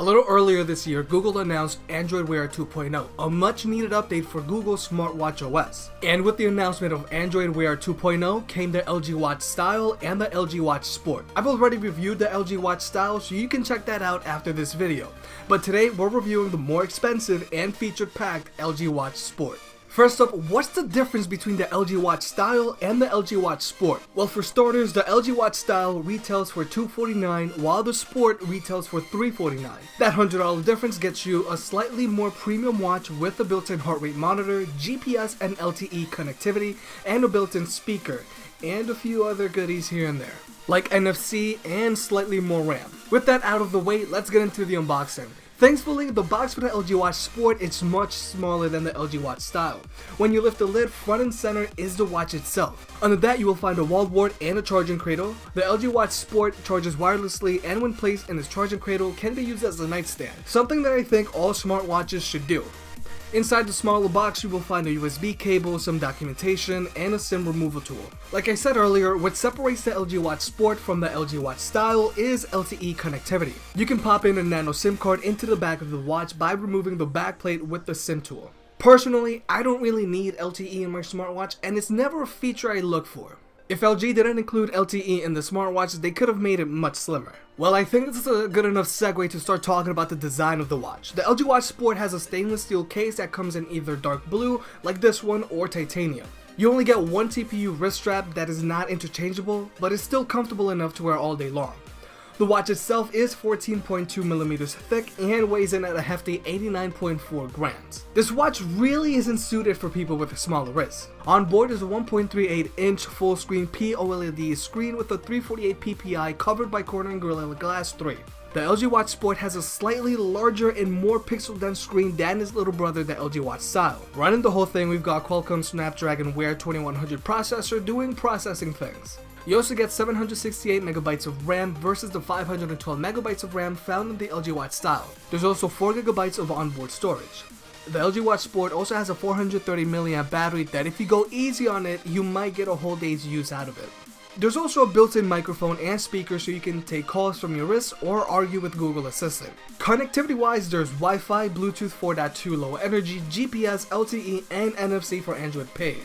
A little earlier this year, Google announced Android Wear 2.0, a much needed update for Google's smartwatch OS. And with the announcement of Android Wear 2.0 came the LG Watch Style and the LG Watch Sport. I've already reviewed the LG Watch Style, so you can check that out after this video. But today we're reviewing the more expensive and feature-packed LG Watch Sport. First up, what's the difference between the LG Watch Style and the LG Watch Sport? Well, for starters, the LG Watch Style retails for $249 while the Sport retails for $349. That $100 difference gets you a slightly more premium watch with a built-in heart rate monitor, GPS and LTE connectivity, and a built-in speaker, and a few other goodies here and there, like NFC and slightly more RAM. With that out of the way, let's get into the unboxing. Thankfully, the box for the LG Watch Sport is much smaller than the LG Watch Style. When you lift the lid, front and center is the watch itself. Under that, you will find a wall board and a charging cradle. The LG Watch Sport charges wirelessly and when placed in its charging cradle can be used as a nightstand, something that I think all smartwatches should do. Inside the smaller box, you will find a USB cable, some documentation, and a SIM removal tool. Like I said earlier, what separates the LG Watch Sport from the LG Watch Style is LTE connectivity. You can pop in a nano SIM card into the back of the watch by removing the backplate with the SIM tool. Personally, I don't really need LTE in my smartwatch, and it's never a feature I look for. If LG didn't include LTE in the smartwatch, they could have made it much slimmer. Well, I think this is a good enough segue to start talking about the design of the watch. The LG Watch Sport has a stainless steel case that comes in either dark blue, like this one, or titanium. You only get one TPU wrist strap that is not interchangeable, but is still comfortable enough to wear all day long. The watch itself is 14.2mm thick and weighs in at a hefty 89.4 grams. This watch really isn't suited for people with smaller wrists. On board is a 1.38-inch full-screen POLED screen with a 348 ppi covered by Corning Gorilla Glass 3. The LG Watch Sport has a slightly larger and more pixel-dense screen than its little brother, the LG Watch Style. Running the whole thing, we've got Qualcomm Snapdragon Wear 2100 processor doing processing things. You also get 768MB of RAM versus the 512MB of RAM found in the LG Watch Style. There's also 4GB of onboard storage. The LG Watch Sport also has a 430mAh battery that if you go easy on it, you might get a whole day's use out of it. There's also a built-in microphone and speaker so you can take calls from your wrist or argue with Google Assistant. Connectivity-wise, there's Wi-Fi, Bluetooth 4.2 low energy, GPS, LTE, and NFC for Android Pay.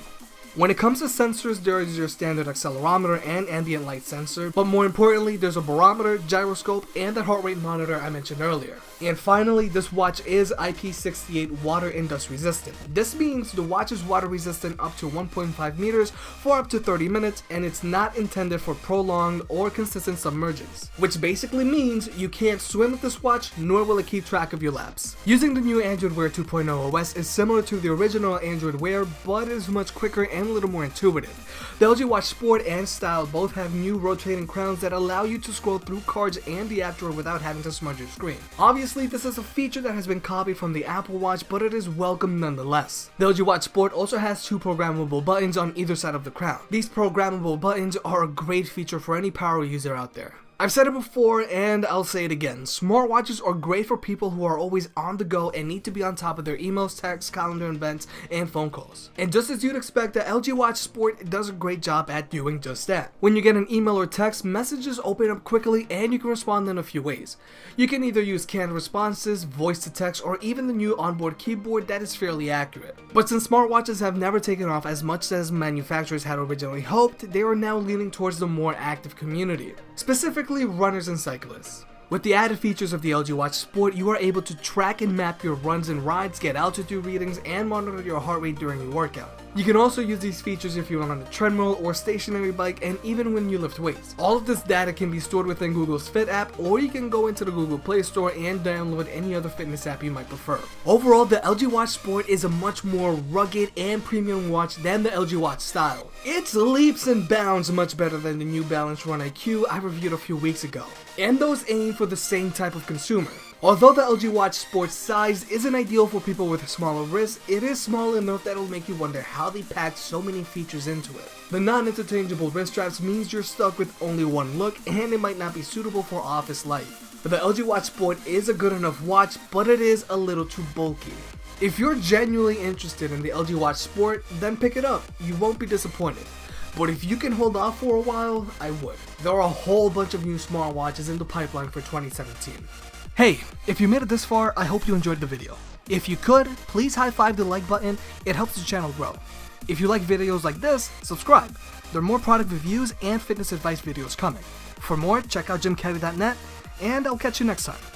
When it comes to sensors, there is your standard accelerometer and ambient light sensor, but more importantly, there's a barometer, gyroscope, and that heart rate monitor I mentioned earlier. And finally, this watch is IP68 water and dust resistant. This means the watch is water resistant up to 1.5 meters for up to 30 minutes, and it's not intended for prolonged or consistent submergence, which basically means you can't swim with this watch, nor will it keep track of your laps. Using the new Android Wear 2.0 OS is similar to the original Android Wear, but is much quicker and a little more intuitive. The LG Watch Sport and Style both have new rotating crowns that allow you to scroll through cards and the app drawer without having to smudge your screen. Obviously, this is a feature that has been copied from the Apple Watch, but it is welcome nonetheless. The LG Watch Sport also has two programmable buttons on either side of the crown. These programmable buttons are a great feature for any power user out there. I've said it before and I'll say it again, smartwatches are great for people who are always on the go and need to be on top of their emails, texts, calendar events, and phone calls. And just as you'd expect, the LG Watch Sport does a great job at doing just that. When you get an email or text, messages open up quickly and you can respond in a few ways. You can either use canned responses, voice to text, or even the new onboard keyboard that is fairly accurate. But since smartwatches have never taken off as much as manufacturers had originally hoped, they are now leaning towards the more active community, specifically runners and cyclists. With the added features of the LG Watch Sport, you are able to track and map your runs and rides, get altitude readings, and monitor your heart rate during your workout. You can also use these features if you run on a treadmill or stationary bike, and even when you lift weights. All of this data can be stored within Google's Fit app, or you can go into the Google Play Store and download any other fitness app you might prefer. Overall, the LG Watch Sport is a much more rugged and premium watch than the LG Watch Style. It's leaps and bounds much better than the New Balance Run IQ I reviewed a few weeks ago. And those aim for the same type of consumer. Although the LG Watch Sport's size isn't ideal for people with smaller wrists, it is small enough that it'll make you wonder how they packed so many features into it. The non-interchangeable wrist straps means you're stuck with only one look and it might not be suitable for office life. But the LG Watch Sport is a good enough watch, but it is a little too bulky. If you're genuinely interested in the LG Watch Sport, then pick it up. You won't be disappointed. But if you can hold off for a while, I would. There are a whole bunch of new smartwatches in the pipeline for 2017. Hey, if you made it this far, I hope you enjoyed the video. If you could, please high-five the like button, it helps the channel grow. If you like videos like this, subscribe. There are more product reviews and fitness advice videos coming. For more, check out jimcarrey.net, and I'll catch you next time.